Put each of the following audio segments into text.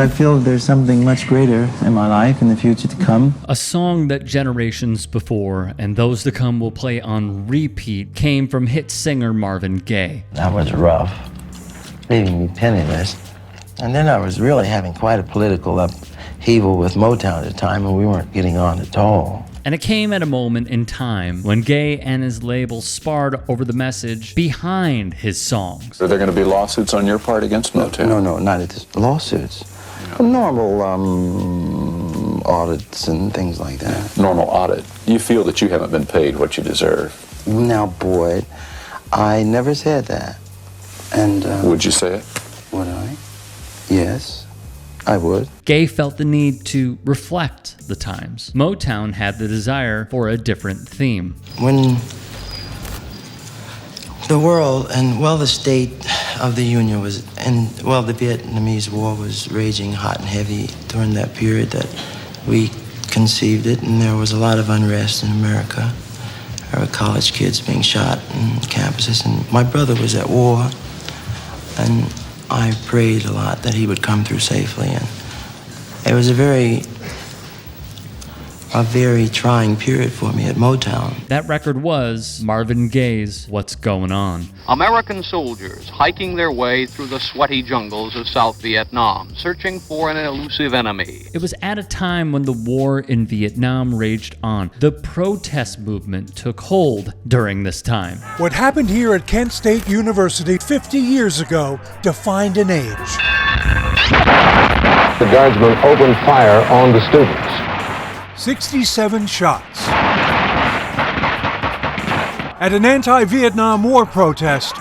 I feel there's something much greater in my life in the future to come. A song that generations before and those to come will play on repeat came from hit singer Marvin Gaye. That was rough, leaving me penniless. And then I was really having quite a political upheaval with Motown at the time, and we weren't getting on at all. And it came at a moment in time when Gaye and his label sparred over the message behind his songs. Are there going to be lawsuits on your part against Motown? No, not at this. Lawsuits. Normal audits and things like that. Normal audit. You feel that you haven't been paid what you deserve. Now, Boyd, I never said that. And would you say it? Would I? Yes, I would. Gaye felt the need to reflect the times. Motown had the desire for a different theme. When the world and, well, the state of the Union was, and, well, the Vietnamese War was raging hot and heavy during that period that we conceived it, and there was a lot of unrest in America. There were college kids being shot in campuses, and my brother was at war, and I prayed a lot that he would come through safely, and it was a very trying period for me at Motown. That record was Marvin Gaye's What's Going On. American soldiers hiking their way through the sweaty jungles of South Vietnam, searching for an elusive enemy. It was at a time when the war in Vietnam raged on. The protest movement took hold during this time. What happened here at Kent State University 50 years ago defined an age. The guardsmen opened fire on the students. 67 shots. At an anti-Vietnam War protest,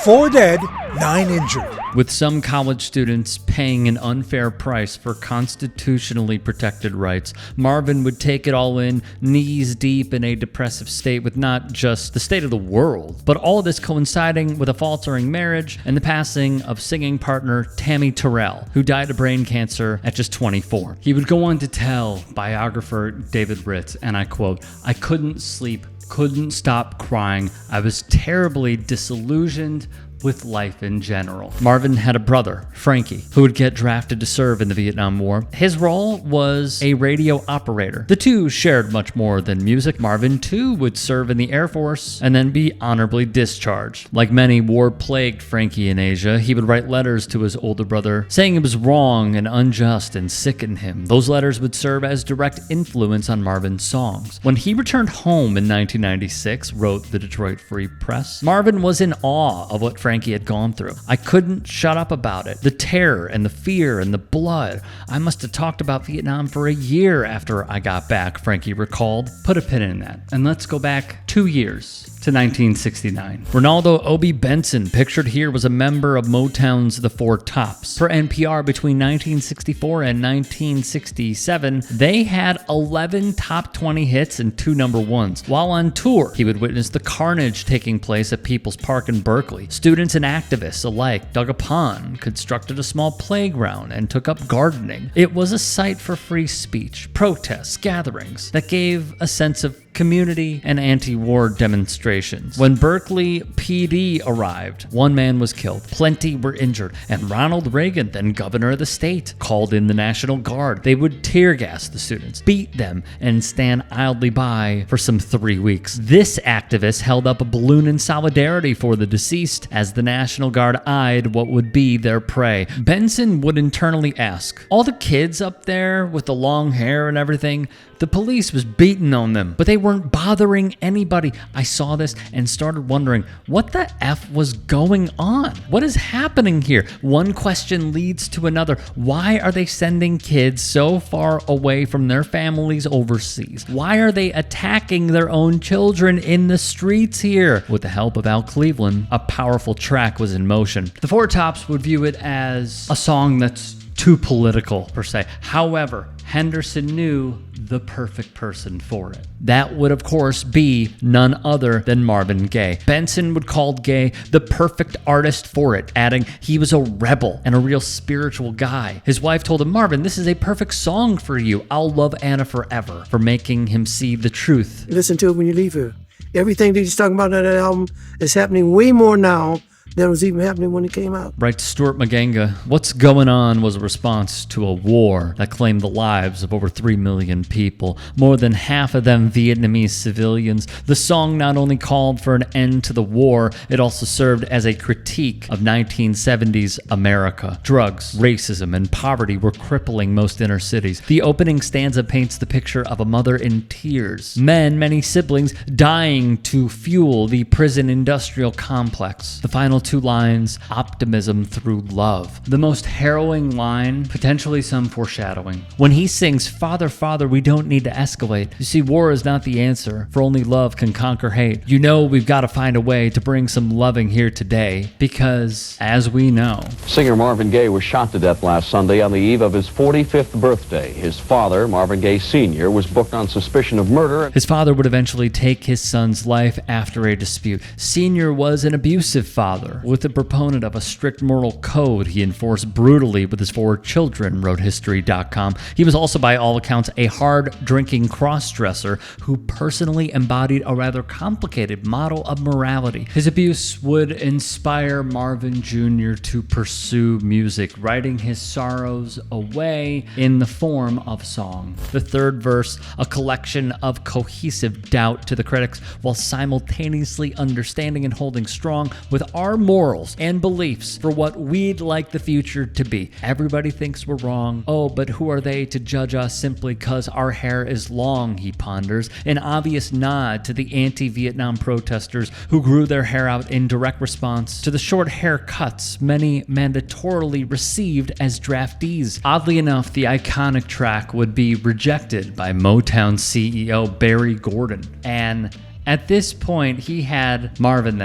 4 dead, 9 injured. With some college students paying an unfair price for constitutionally protected rights, Marvin would take it all in, knees deep in a depressive state with not just the state of the world, but all of this coinciding with a faltering marriage and the passing of singing partner Tammy Terrell, who died of brain cancer at just 24. He would go on to tell biographer David Ritz, and I quote, "I couldn't sleep, couldn't stop crying. I was terribly disillusioned with life in general." Marvin had a brother, Frankie, who would get drafted to serve in the Vietnam War. His role was a radio operator. The two shared much more than music. Marvin, too, would serve in the Air Force and then be honorably discharged. Like many war-plagued Frankie in Asia, he would write letters to his older brother saying it was wrong and unjust and sicken him. Those letters would serve as direct influence on Marvin's songs. When he returned home in 1996, wrote the Detroit Free Press, Marvin was in awe of what Frankie had gone through. "I couldn't shut up about it. The terror and the fear and the blood. I must have talked about Vietnam for a year after I got back," Frankie recalled. Put a pin in that. And let's go back 2 years to 1969. Ronaldo Obie Benson, pictured here, was a member of Motown's The Four Tops. For NPR, between 1964 and 1967, they had 11 top 20 hits and 2 number ones. While on tour, he would witness the carnage taking place at People's Park in Berkeley. Students and activists alike dug a pond, constructed a small playground, and took up gardening. It was a site for free speech, protests, gatherings that gave a sense of community and anti-war demonstrations. When Berkeley PD arrived, 1 man was killed, plenty were injured, and Ronald Reagan, then governor of the state, called in the National Guard. They would tear gas the students, beat them, and stand idly by for some 3 weeks. This activist held up a balloon in solidarity for the deceased as the National Guard eyed what would be their prey. Benson would internally ask, "All the kids up there with the long hair and everything, the police was beating on them, but they weren't bothering anybody. I saw this and started wondering what the F was going on. What is happening here?" One question leads to another. Why are they sending kids so far away from their families overseas? Why are they attacking their own children in the streets here? With the help of Al Cleveland, a powerful track was in motion. The Four Tops would view it as a song that's too political, per se. However, Henderson knew the perfect person for it. That would, of course, be none other than Marvin Gaye. Benson would call Gaye the perfect artist for it, adding he was a rebel and a real spiritual guy. His wife told him, "Marvin, this is a perfect song for you. I'll love Anna forever," for making him see the truth. Listen to it when you leave here. Everything that he's talking about on that album is happening way more now that was even happening when it came out. Right, Stuart Maganga, What's Going On was a response to a war that claimed the lives of over 3 million people, more than half of them Vietnamese civilians. The song not only called for an end to the war, it also served as a critique of 1970s America. Drugs, racism, and poverty were crippling most inner cities. The opening stanza paints the picture of a mother in tears. Men, many siblings, dying to fuel the prison industrial complex. The final 2 lines, optimism through love. The most harrowing line, potentially some foreshadowing. When he sings, Father, Father, we don't need to escalate. You see, war is not the answer, for only love can conquer hate. You know we've got to find a way to bring some loving here today, because, as we know... Singer Marvin Gaye was shot to death last Sunday on the eve of his 45th birthday. His father, Marvin Gaye Sr., was booked on suspicion of murder. His father would eventually take his son's life after a dispute. Sr. was an abusive father, with a proponent of a strict moral code he enforced brutally with his 4 children, wrote History.com. He was also, by all accounts, a hard-drinking cross-dresser who personally embodied a rather complicated model of morality. His abuse would inspire Marvin Jr. to pursue music, writing his sorrows away in the form of song. The third verse, a collection of cohesive doubt to the critics, while simultaneously understanding and holding strong with our morals and beliefs for what we'd like the future to be. Everybody thinks we're wrong. Oh, but who are they to judge us simply because our hair is long, he ponders, an obvious nod to the anti-Vietnam protesters who grew their hair out in direct response to the short haircuts many mandatorily received as draftees. Oddly enough, the iconic track would be rejected by Motown CEO Barry Gordon, and at this point, he had Marvin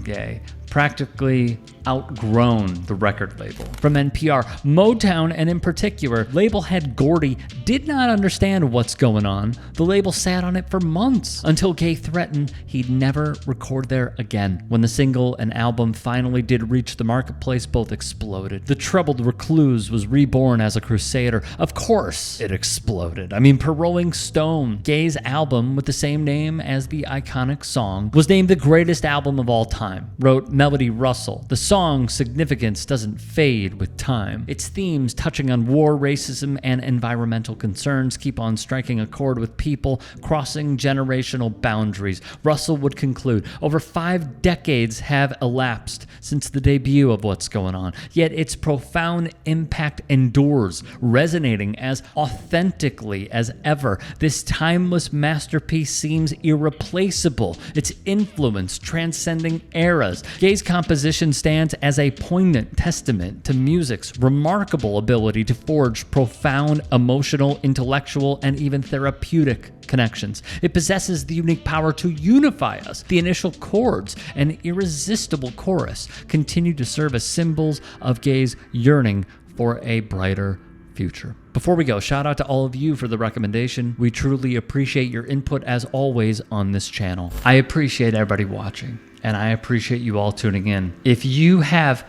Gaye, practically outgrown the record label. From NPR, Motown, and in particular, label head Gordy, did not understand what's going on. The label sat on it for months until Gaye threatened he'd never record there again. When the single and album finally did reach the marketplace, both exploded. The troubled recluse was reborn as a crusader. Of course, it exploded. I mean, per Rolling Stone, Gaye's album with the same name as the iconic song was named the greatest album of all time, wrote Melody Russell. The song's significance doesn't fade with time. Its themes touching on war, racism, and environmental concerns keep on striking a chord with people crossing generational boundaries. Russell would conclude, over 5 decades have elapsed since the debut of What's Going On, yet its profound impact endures, resonating as authentically as ever. This timeless masterpiece seems irreplaceable, its influence transcending eras. Gaye's composition stands as a poignant testament to music's remarkable ability to forge profound emotional, intellectual, and even therapeutic connections. It possesses the unique power to unify us. The initial chords and irresistible chorus continue to serve as symbols of Gaye's yearning for a brighter future. Before we go, shout out to all of you for the recommendation. We truly appreciate your input as always on this channel. I appreciate everybody watching, and I appreciate you all tuning in. If you have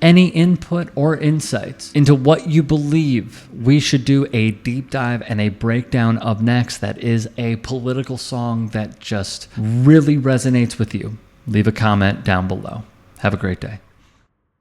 any input or insights into what you believe we should do a deep dive and a breakdown of next, that is a political song that just really resonates with you, leave a comment down below. Have a great day.